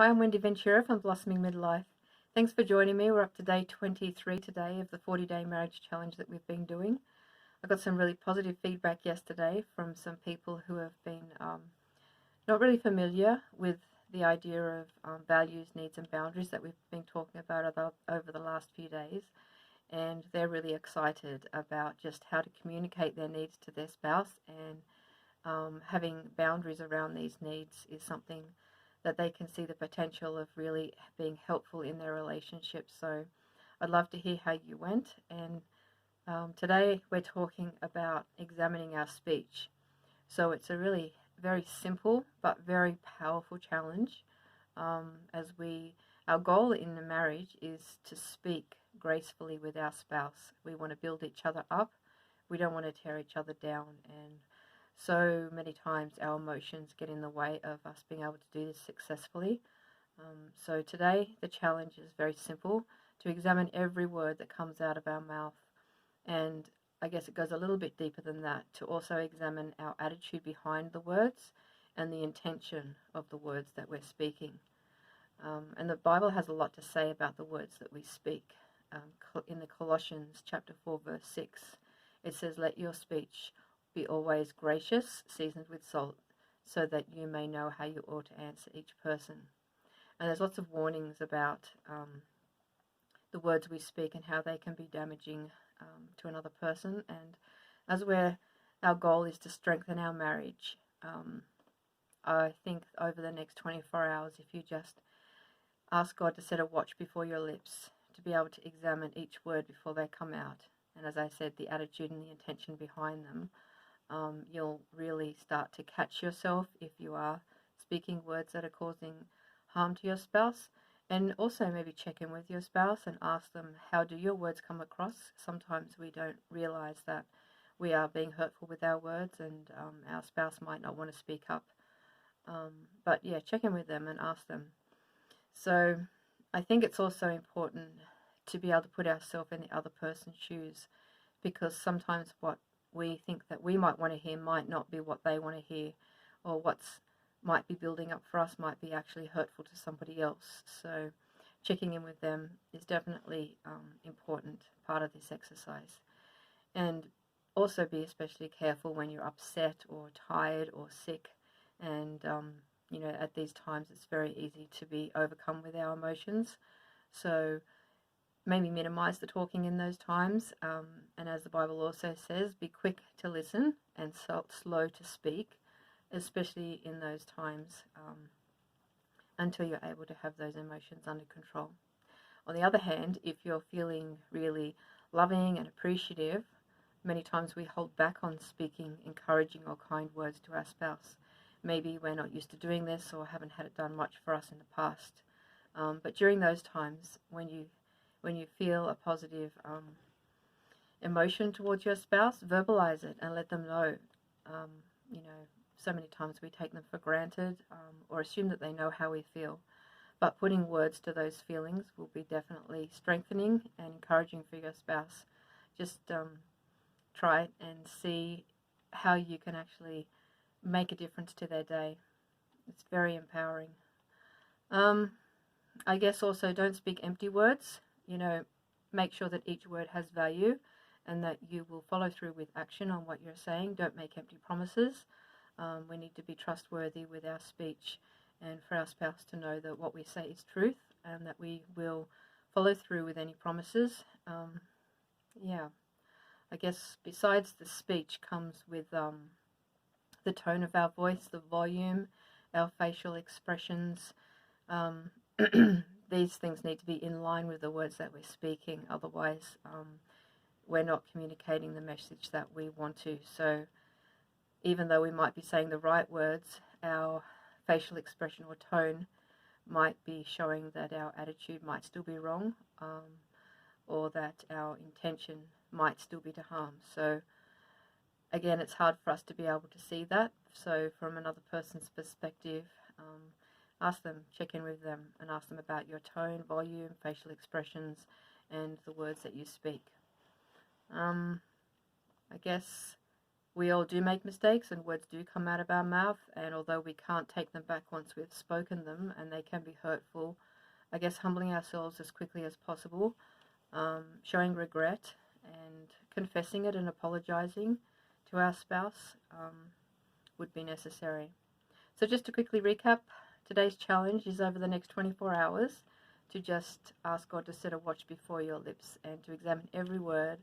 Hi, I'm Wendy Ventura from Blossoming Midlife. Thanks for joining me. We're up to day 23 today of the 40-day marriage challenge that we've been doing. I got some really positive feedback yesterday from some people who have been not really familiar with the idea of values, needs and boundaries that we've been talking about over the last few days. And they're really excited about just how to communicate their needs to their spouse, and having boundaries around these needs is something that they can see the potential of really being helpful in their relationship. So I'd love to hear how you went. And today we're talking about examining our speech. So it's a really very simple but very powerful challenge. Our goal in the marriage is to speak gracefully with our spouse. We want to build each other up. We don't want to tear each other down. And so many times our emotions get in the way of us being able to do this successfully. So today the challenge is very simple: to examine every word that comes out of our mouth. And I guess it goes a little bit deeper than that, to also examine our attitude behind the words and the intention of the words that we're speaking. And the Bible has a lot to say about the words that we speak. In the Colossians chapter 4 verse 6, it says, "Let your speech be always gracious, seasoned with salt, so that you may know how you ought to answer each person." And there's lots of warnings about the words we speak and how they can be damaging to another person. And our goal is to strengthen our marriage, I think over the next 24 hours, if you just ask God to set a watch before your lips, to be able to examine each word before they come out, and as I said, the attitude and the intention behind them, you'll really start to catch yourself if you are speaking words that are causing harm to your spouse. And also maybe check in with your spouse and ask them, how do your words come across? Sometimes we don't realize that we are being hurtful with our words, and our spouse might not want to speak up. But yeah, check in with them and ask them. So I think it's also important to be able to put ourselves in the other person's shoes, because sometimes what we think that we might want to hear might not be what they want to hear, or what's might be building up for us might be actually hurtful to somebody else. So checking in with them is definitely important part of this exercise. And also be especially careful when you're upset or tired or sick. And at these times it's very easy to be overcome with our emotions. So maybe minimize the talking in those times, and as the Bible also says, be quick to listen and slow to speak, especially in those times, until you're able to have those emotions under control. On the other hand, if you're feeling really loving and appreciative, many times we hold back on speaking encouraging or kind words to our spouse. Maybe we're not used to doing this or haven't had it done much for us in the past. But during those times, when you feel a positive emotion towards your spouse, verbalize it and let them know. So many times we take them for granted, or assume that they know how we feel. But putting words to those feelings will be definitely strengthening and encouraging for your spouse. Just try it and see how you can actually make a difference to their day. It's very empowering. I guess also, don't speak empty words. Make sure that each word has value and that you will follow through with action on what you're saying. Don't make empty promises. We need to be trustworthy with our speech, and for our spouse to know that what we say is truth and that we will follow through with any promises. I guess besides the speech comes with the tone of our voice, the volume, our facial expressions. These things need to be in line with the words that we're speaking. Otherwise, we're not communicating the message that we want to. So even though we might be saying the right words, our facial expression or tone might be showing that our attitude might still be wrong, or that our intention might still be to harm. So again, it's hard for us to be able to see that. So from another person's perspective, ask them, check in with them and ask them about your tone, volume, facial expressions, and the words that you speak. I guess We all do make mistakes and words do come out of our mouth, and although we can't take them back once we've spoken them and they can be hurtful, I guess humbling ourselves as quickly as possible, showing regret and confessing it and apologizing to our spouse would be necessary. So just to quickly recap, today's challenge is over the next 24 hours to just ask God to set a watch before your lips and to examine every word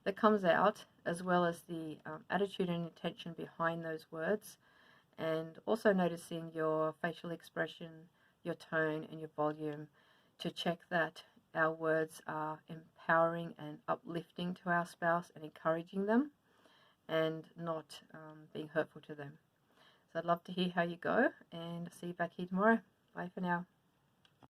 that comes out, as well as the attitude and intention behind those words, and also noticing your facial expression, your tone, and your volume to check that our words are empowering and uplifting to our spouse and encouraging them and not being hurtful to them. So I'd love to hear how you go, and see you back here tomorrow. Bye for now.